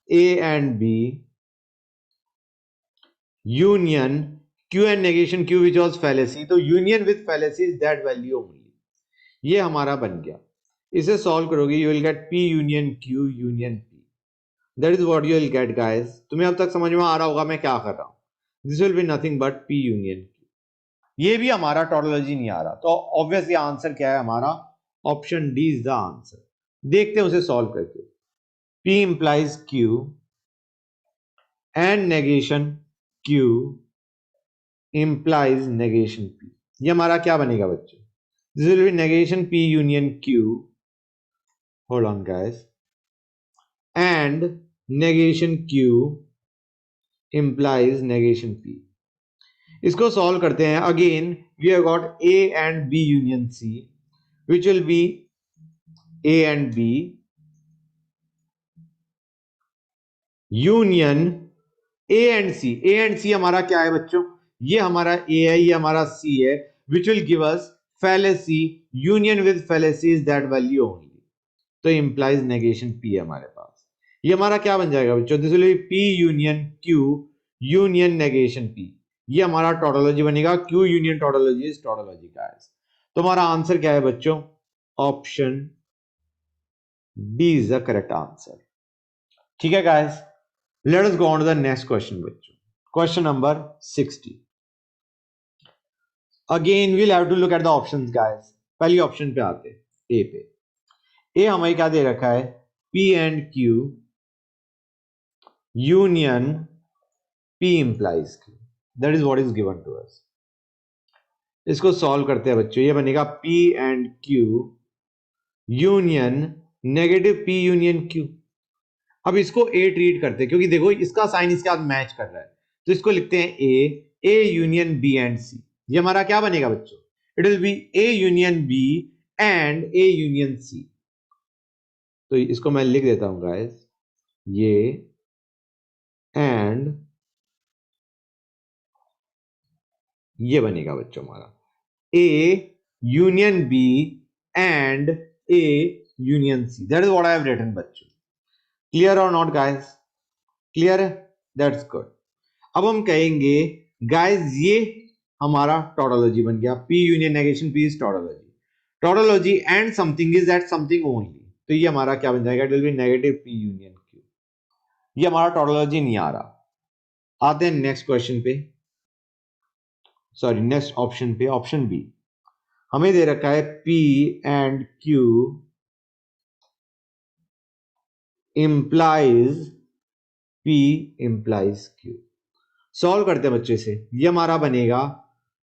A and B union Q and negation Q which was fallacy. तो union with fallacy is that value only. ये हमारा बन गया। इसे सॉल्व करोगे you will get P union Q union P। That is what you will get guys. तुम्हें अब तक समझ में आ रहा होगा मैं क्या कर रहा हूं। This will be nothing but P union Q। ये भी हमारा टोटोलॉजी नहीं आ रहा, तो ऑब्वियसली आंसर क्या है हमारा? Option D is the answer. देखते हैं उसे सॉल्व करके। P implies Q and negation Q implies negation P। ये हमारा क्या बनेगा बच्चों? This will be negation P union Q hold on guys, and negation Q implies negation P. इसको सॉल्व करते हैं. Again we have got A and B union C, which will be A and B union A and C. A and C हमारा क्या है बच्चों? ये हमारा A है, ये हमारा C है, which will give us fallacy. Union with fallacy is that value only. तो implies negation P है हमारे पास. ये हमारा क्या बन जाएगा बच्चों? This will be P union Q union negation P. ये हमारा टोटोलॉजी बनेगा. Q union tautology is tautology guys. तो हमारा आंसर क्या है बच्चों? Option D is the correct answer. ठीक है guys, let us go on to the next question बच्चों. Question number 60. Again we'll have to look at the options guys. पहली ऑप्शन पे आते हैं, ए पे. ए हमें क्या दे रखा है? P and Q union P implies Q. That is what is given to us. इसको सॉल्व करते हैं बच्चों. ये बनेगा P and Q union negative P union Q. अब इसको A ट्रीट करते हैं क्योंकि देखो इसका साइन इसके साथ मैच कर रहा है, तो इसको लिखते हैं A union B and C. ये हमारा क्या बनेगा बच्चों? It will be A union B and A union C. तो इसको मैं लिख देता हूं गाइस, ये एंड ये बनेगा बच्चों हमारा A union B and A union C. That is what I have written बच्चों. क्लियर और नॉट गाइस? क्लियर है? That's good. अब हम कहेंगे गाइस ये हमारा टोटोलॉजी बन गया. P union negation P is tautology. Tautology and something is that something only. तो ये हमारा क्या बन जाएगा? It will be negative P union Q. ये हमारा टोटोलॉजी नहीं आ रहा. आते हैं नेक्स्ट क्वेश्चन पे, सॉरी नेक्स्ट ऑप्शन पे. ऑप्शन बी हमें दे रखा है P and Q implies P implies Q. Solve करते हैं बच्चों इसे. ये हमारा बनेगा,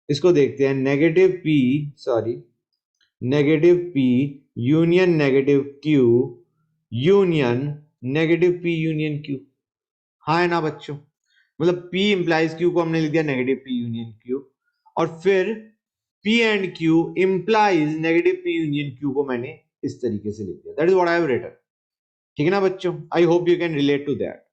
इसको देखते हैं, negative P union negative Q union negative P union Q. हाँ है ना बच्चों? मतलब P implies Q को हमने लिख दिया नेगेटिव P यूनियन Q, और फिर P and Q implies negative P union Q को मैंने इस तरीके से लिख दिया. That is what I have written. ठीक है ना बच्चों? I hope you can relate to that.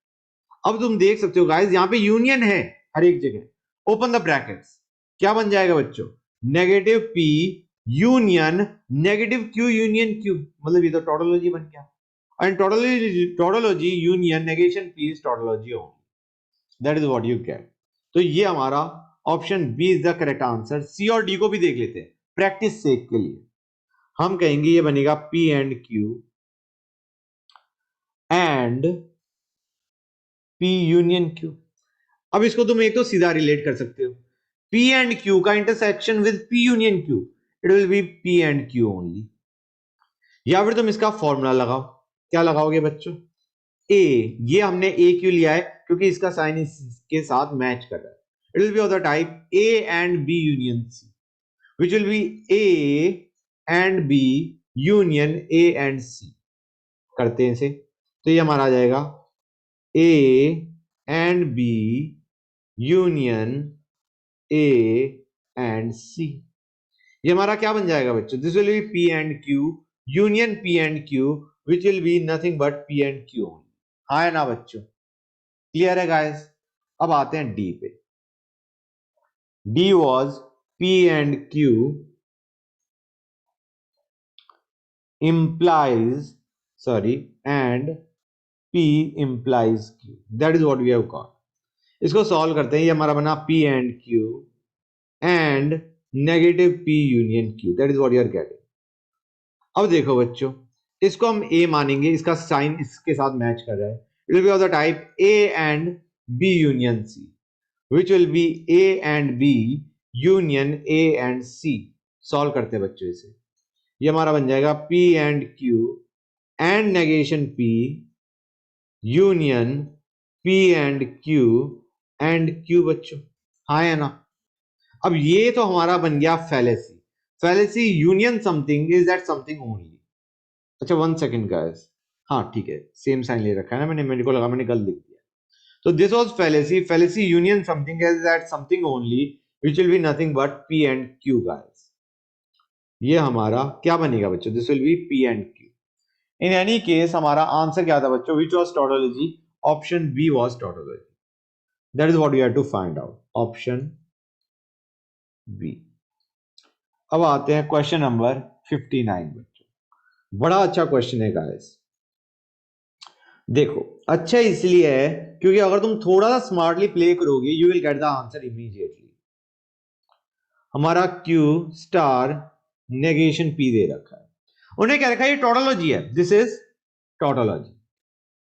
अब तुम देख सकते हो गाइस, यहां पे यूनियन है हर एक जगह. Open the brackets. क्या बन जाएगा बच्चों? Negative P union negative Q union Q. मतलब ये तो टोटोलॉजी बन गया. And tautology union negation P is tautology only. That is what you get. तो ये हमारा option B is the correct answer. C और डी को भी देख लेते हैं प्रैक्टिस सेक के लिए. हम कहेंगे ये बनेगा P and Q and P union Q. अब इसको तुम एक तो सीधा रिलेट कर सकते हो. P एंड Q का intersection with P union Q, it will be P and Q only. या फिर तुम इसका फॉर्मूला लगाओ. क्या लगाओगे बच्चों? A, ये हमने A क्यों लिया है? क्योंकि इसका साइन इसके साथ मैच कर रहा है. It will be of the type A and B union C, which will be A and B union A and C. करते हैं इसे. तो ये हमारा आ जाएगा A and B union A and C. ये हमारा क्या बन जाएगा बच्चों? This will be P and Q union P and Q, which will be nothing but P and Q only. हाँ है ना बच्चों? क्लियर है गाइस? अब आते हैं D पे. D was P and Q implies, and P implies Q. That is what we have got. इसको सॉल्व करते हैं. ये हमारा बना P and Q and negative P union Q. That is what you are getting. अब देखो बच्चों, इसको हम A मानेंगे, इसका साइन इसके साथ मैच कर रहा है. It will be of the type A and B union C, which will be A and B union A and C. Solve करते हैं बच्चों इसे. ये हमारा बन जाएगा P and Q and negation P union P and Q बच्चों. हाँ है ना? अब ये तो हमारा बन गया fallacy. Fallacy union something is that something only. अच्छा 1 सेकंड गाइस, हाँ ठीक है, सेम साइन ले रखा है ना मैंने, मेरे को लगा मैंने गलत लिख दिया। तो this was fallacy, fallacy union something is that something only which will be nothing but P and Q guys। ये हमारा क्या बनेगा बच्चों, this will be P and Q। In any case हमारा आंसर क्या था बच्चों, which was tautology, option B was tautology। that is what we have to find out, option B. अब आते हैं क्वेश्चन नंबर 59 बच्चों, बड़ा अच्छा क्वेश्चन है गाइस। देखो अच्छा इसलिए है क्योंकि अगर तुम थोड़ा सा स्मार्टली प्ले करोगे you will gate the answer immediately. हमारा Q स्टार नेगेशन P दे रखा है, उन्हें कह रखा है ये टोटोलॉजी है, दिस इज टोटोलॉजी,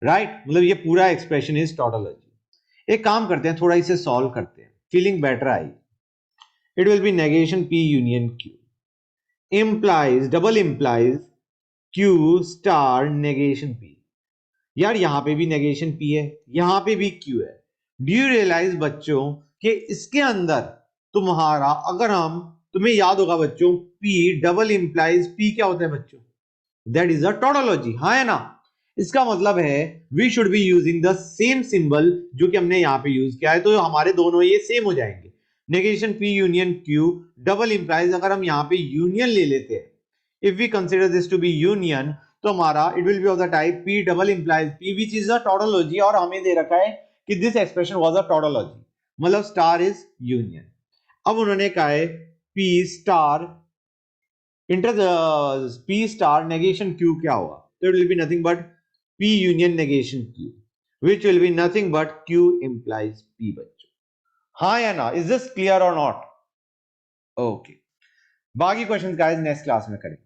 राइट, मतलब ये पूरा एक्सप्रेशन इज टोटोलॉजी। एक काम करते हैं, थोड़ा इसे सॉल्व करते हैं, feeling better I. It will be negation P union Q implies, double implies Q star negation P। यार यहां पे भी नेगेशन P है, यहां पे भी Q है। डू यू रियलाइज बच्चों कि इसके अंदर तुम्हारा, अगर हम, तुम्हें याद होगा बच्चों, P डबल इंप्लाइज P क्या होता है बच्चों, दैट इज अ टोटोलॉजी, हाँ है ना। इसका मतलब है we should be using the same symbol जो कि हमने यहां पे यूज किया है, तो हमारे दोनों ये सेम हो जाएंगे। Negation P union Q double implies, अगर हम यहां पे यूनियन ले लेते हैं, if we consider this to be union, तो हमारा it will be of the type P double implies P which is a tautology, और हमें दे रखा है कि this expression was a tautology, मतलब स्टार इज यूनियन। अब उन्होंने कहा है P star inter P star negation Q क्या होगा, तो it will be nothing but P union negation Q which will be nothing but Q implies P बच्चों, हाँ या ना, इज दिस क्लियर और नॉट? ओके, बाकी क्वेश्चंस गाइस नेक्स्ट क्लास में करेंगे।